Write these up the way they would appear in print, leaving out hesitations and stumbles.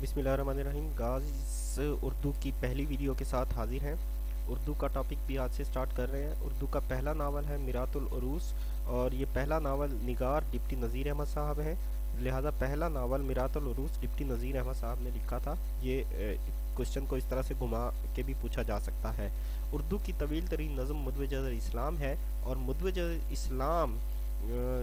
बिस्मिल्लाहिर्रहमानिर्रहीम। गाइस, उर्दू की पहली वीडियो के साथ हाजिर हैं। उर्दू का टॉपिक भी आज से स्टार्ट कर रहे हैं। उर्दू का पहला नावल है मिरातुल उरूस, और ये पहला नावल निगार डिप्टी नज़ीर अहमद साहब हैं। लिहाजा पहला नावल मिरातुल उरूस डिप्टी नज़ीर अहमद साहब ने लिखा था। ये क्वेश्चन को इस तरह से घुमा के भी पूछा जा सकता है। उर्दू की तवील तरीन नज़म मुदवजर इस्लाम है, और मुदवजर इस्लाम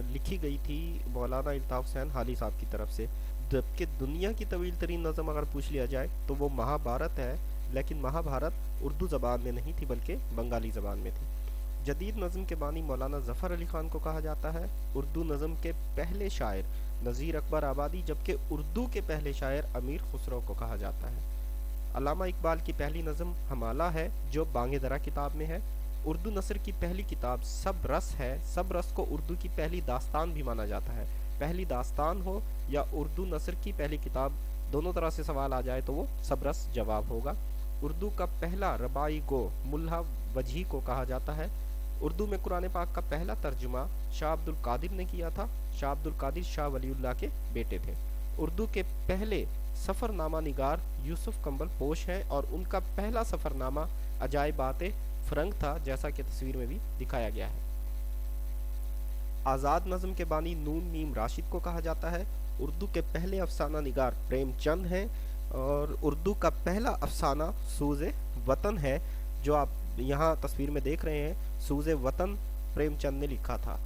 लिखी गई थी मौलाना अल्ताफ़ हुसैन हाली साहब की तरफ से। जबकि दुनिया की तवील तरीन नज़म अगर पूछ लिया जाए तो वो महाभारत है, लेकिन महाभारत उर्दू ज़बान में नहीं थी बल्कि बंगाली ज़बान में थी। जदीद नज़म के बानी मौलाना ज़फ़र अली ख़ान को कहा जाता है। उर्दू नज़म के पहले शायर नज़ीर अकबर आबादी, जबकि उर्दू के पहले शायर अमीर खुसरो को कहा जाता है। अल्लामा इकबाल की पहली नज़म हमाला है, जो बांगे दरा किताब में है। उर्दू नसर की पहली किताब सब रस है। सब रस को उर्दू की पहली दास्तान भी माना जाता है। पहली दास्तान हो या उर्दू नसर की पहली किताब, दोनों तरह से सवाल आ जाए तो वो सब रस जवाब होगा। उर्दू का पहला रबाई गो मुल्हा वजही को कहा जाता है। उर्दू में कुरान पाक का पहला तर्जुमा शाह अब्दुल कादिर ने किया था। शाह अब्दुल कादिर शाह वलीउल्लाह के बेटे थे। उर्दू के पहले सफ़रनामा निगार यूसुफ कंबल पोश हैं, और उनका पहला सफ़रनामा अजाइबात फ़रंग था, जैसा कि तस्वीर में भी दिखाया गया है। आज़ाद नज़म के बानी नून मीम राशिद को कहा जाता है। उर्दू के पहले अफसाना निगार प्रेमचंद हैं, और उर्दू का पहला अफसाना सूज़े वतन है, जो आप यहाँ तस्वीर में देख रहे हैं। सूज़े वतन प्रेमचंद ने लिखा था।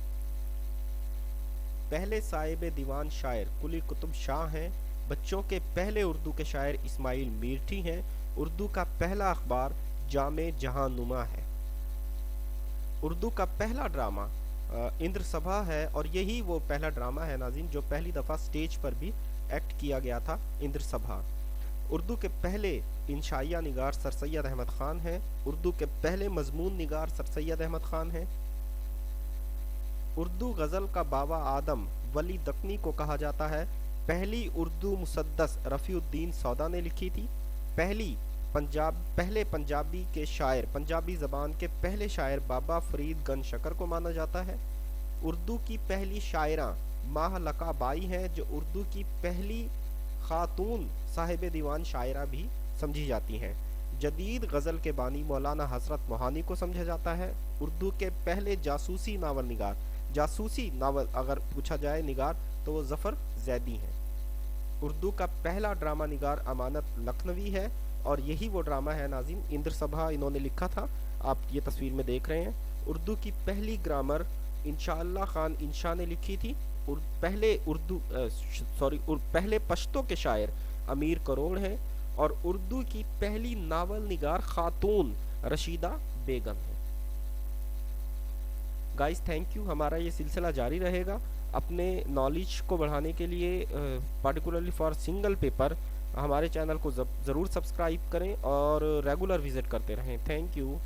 पहले साहिब दीवान शायर कुली कुतुब शाह हैं। बच्चों के पहले उर्दू के शायर इस्माइल मीरठी हैं। उर्दू का पहला अखबार जामे जहां नुमा है। उर्दू का पहला ड्रामा इंद्र सभा है, और यही वो पहला ड्रामा है नाज़रीन जो पहली दफ़ा स्टेज पर भी एक्ट किया गया था, इंद्र सभा। उर्दू के पहले इंशाइया निगार सर सैयद अहमद ख़ान हैं। उर्दू के पहले मजमून निगार सर सैयद अहमद ख़ान हैं। उर्दू गज़ल का बाबा आदम वली दक्नी को कहा जाता है। पहली उर्दू मुसद्दस रफ़ीउद्दीन सौदा ने लिखी थी। पहले पंजाबी के शायर, पंजाबी ज़बान के पहले शायर बाबा फरीद गन शकर को माना जाता है। उर्दू की पहली शायरा माह लका बाई हैं, जो उर्दू की पहली खातून साहिब दीवान शायरा भी समझी जाती हैं। जदीद गज़ल के बानी मौलाना हज़रत मोहानी को समझा जाता है। उर्दू के पहले जासूसी नावल निगार, जासूसी नावल अगर पूछा जाए निगार, तो वो ज़फ़र ज़ैदी हैं। उर्दू का पहला ड्रामा निगार अमानत लखनवी है, और यही वो ड्रामा है नाज़रीन इंद्र सभा इन्होंने लिखा था, आप ये तस्वीर में देख रहे हैं। उर्दू की पहली ग्रामर इंशाअल्लाह खान इंशा ने लिखी थी। पहले पश्तो के शायर अमीर करोड़ हैं, और उर्दू की पहली नावल निगार खातून रशीदा बेगम है। Guys, thank you. हमारा ये सिलसिला जारी रहेगा। अपने नॉलेज को बढ़ाने के लिए पार्टिकुलरली फॉर सिंगल पेपर हमारे चैनल को ज़रूर सब्सक्राइब करें और रेगुलर विज़िट करते रहें। Thank you.